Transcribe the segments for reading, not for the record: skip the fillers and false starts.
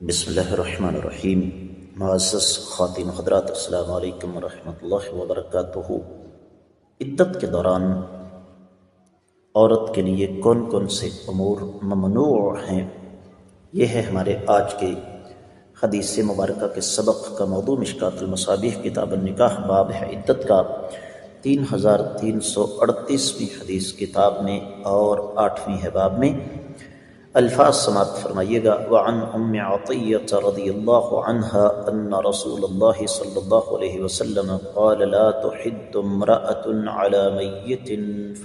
بسم اللہ الرحمن الرحیم۔ معزز خواتین حضرات، السلام علیکم ورحمۃ اللہ وبرکاتہ۔ عدت کے دوران عورت کے لیے کون کون سے امور ممنوع ہیں، یہ ہے ہمارے آج کے حدیث مبارکہ کے سبق کا موضوع۔ مشکوٰۃ المصابیح کتاب النکاح باب ہے عدت کا 3338ویں حدیث کتاب میں اور 8ویں ہے باب میں۔ الفاظ سماعت فرمائیے گا۔ وعن ام عطیہ رضی اللہ عنہا ان رسول اللہ صلی اللہ علیہ وسلم قال لا تحد امرأة على میت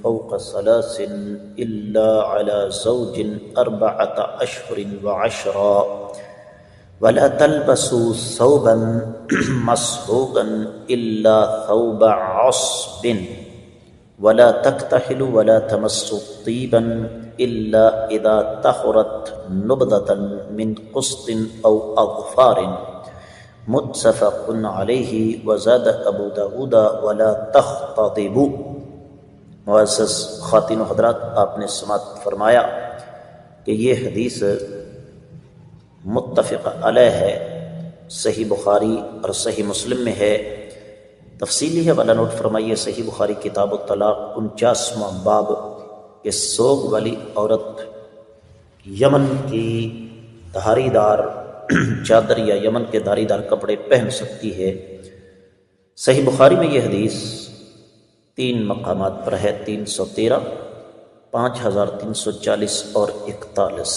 فوق 3 الا على زوج 4 اشہر و10 ولا تلبسوا ثوبا مصبوغا الا ثوب عصب ولا تكتحلوا ولا تمسوا طيبا إلا إذا طهرت نبضة من قسط أو أظفار، متفق عليه، وزاد أبو داود ولا تختضبوا۔ معزز خواتین و حضرات، آپ نے سماعت فرمایا کہ یہ حدیث متفق علیہ ہے، صحیح بخاری اور صحیح مسلم میں ہے۔ تفصیلی حوالہ نوٹ فرمائیے۔ صحیح بخاری کتاب الطلاق 49واں باب کہ سوگ والی عورت یمن کی دھاری دار چادر یا یمن کے دھاری دار کپڑے پہن سکتی ہے۔ صحیح بخاری میں یہ حدیث 3 مقامات پر ہے، 313، 5340 اور 41۔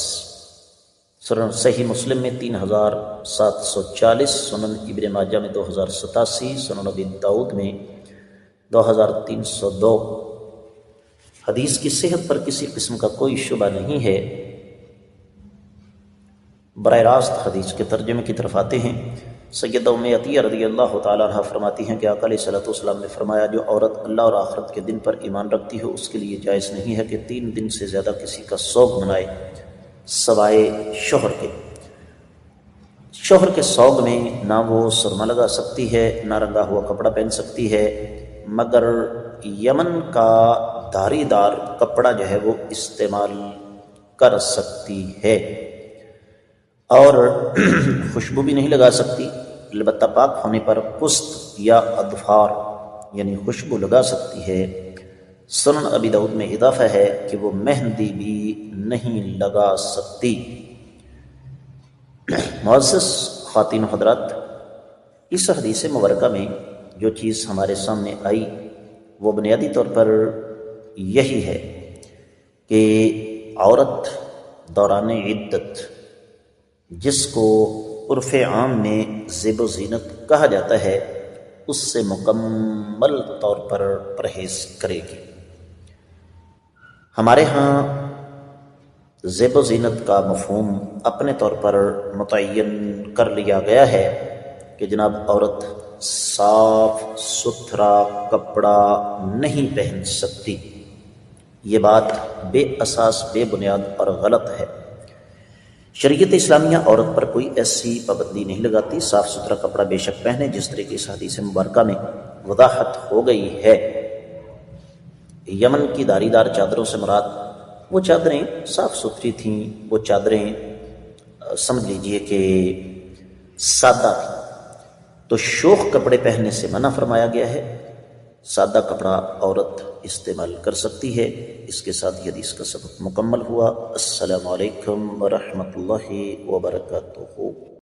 صحیح مسلم میں 3740، سنن ابن ماجہ میں 2087، سنن ابی داؤد میں 2302۔ حدیث کی صحت پر کسی قسم کا کوئی شبہ نہیں ہے۔ براہ راست حدیث کے ترجمے کی طرف آتے ہیں۔ سیدہ ام عطیہ رضی اللہ تعالیٰ عنہ فرماتی ہیں کہ آقا علیہ الصلوۃ والسلام نے فرمایا، جو عورت اللہ اور آخرت کے دن پر ایمان رکھتی ہو اس کے لیے جائز نہیں ہے کہ 3 دن سے زیادہ کسی کا سوگ منائے سوائے شوہر کے۔ شوہر کے سوگ میں نہ وہ سرما لگا سکتی ہے، نہ رنگا ہوا کپڑا پہن سکتی ہے، مگر یمن کا دھاری دار کپڑا جو ہے وہ استعمال کر سکتی ہے، اور خوشبو بھی نہیں لگا سکتی، البتہ پاک ہونے پر قسط یا اظفار یعنی خوشبو لگا سکتی ہے۔ سنن ابی داؤد میں اضافہ ہے کہ وہ مہندی بھی نہیں لگا سکتی۔ معزز خواتین و حضرات، اس حدیث مبارکہ میں جو چیز ہمارے سامنے آئی وہ بنیادی طور پر یہی ہے کہ عورت دوران عدت، جس کو عرف عام میں زیب و زینت کہا جاتا ہے، اس سے مکمل طور پر پرہیز کرے گی۔ ہمارے ہاں زیب و زینت کا مفہوم اپنے طور پر متعین کر لیا گیا ہے کہ جناب عورت صاف ستھرا کپڑا نہیں پہن سکتی۔ یہ بات بے اساس، بے بنیاد اور غلط ہے۔ شریعت اسلامیہ عورت پر کوئی ایسی پابندی نہیں لگاتی۔ صاف ستھرا کپڑا بے شک پہنے، جس طرح کی اس حدیث مبارکہ میں وضاحت ہو گئی ہے۔ یمن کی دھاری دار چادروں سے مراد وہ چادریں صاف ستھری تھیں، وہ چادریں سمجھ لیجئے کہ سادہ تھیں، تو شوخ کپڑے پہننے سے منع فرمایا گیا ہے۔ سادہ کپڑا عورت استعمال کر سکتی ہے۔ اس کے ساتھ یہ حدیث کا سبق مکمل ہوا۔ السلام علیکم ورحمۃ اللہ وبرکاتہ۔